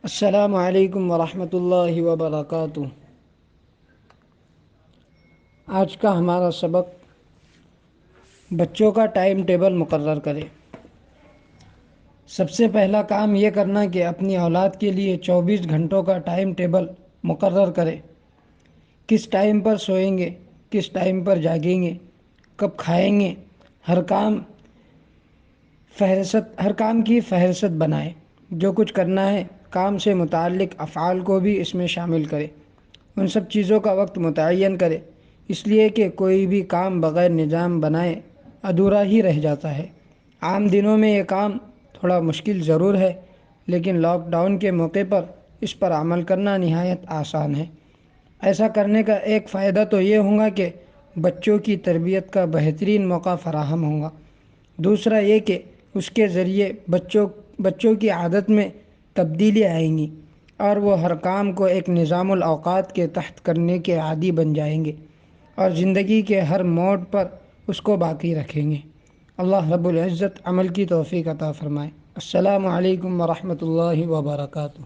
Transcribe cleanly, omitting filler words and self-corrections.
السلام علیکم ورحمۃ اللہ وبرکاتہ۔ آج کا ہمارا سبق بچوں کا ٹائم ٹیبل مقرر کرے۔ سب سے پہلا کام یہ کرنا کہ اپنی اولاد کے لیے 24 گھنٹوں کا ٹائم ٹیبل مقرر کرے۔ کس ٹائم پر سوئیں گے، کس ٹائم پر جاگیں گے، کب کھائیں گے، ہر کام کی فہرست بنائے۔ جو کچھ کرنا ہے کام سے متعلق افعال کو بھی اس میں شامل کرے۔ ان سب چیزوں کا وقت متعین کرے، اس لیے کہ کوئی بھی کام بغیر نظام بنائے ادھورا ہی رہ جاتا ہے۔ عام دنوں میں یہ کام تھوڑا مشکل ضرور ہے، لیکن لاک ڈاؤن کے موقع پر اس پر عمل کرنا نہایت آسان ہے۔ ایسا کرنے کا ایک فائدہ تو یہ ہوگا کہ بچوں کی تربیت کا بہترین موقع فراہم ہوگا۔ دوسرا یہ کہ اس کے ذریعے بچوں کی عادت میں تبدیلی آئیں گی اور وہ ہر کام کو ایک نظام الاوقات کے تحت کرنے کے عادی بن جائیں گے اور زندگی کے ہر موڑ پر اس کو باقی رکھیں گے۔ اللہ رب العزت عمل کی توفیق عطا فرمائے۔ السلام علیکم ورحمۃ اللہ وبرکاتہ۔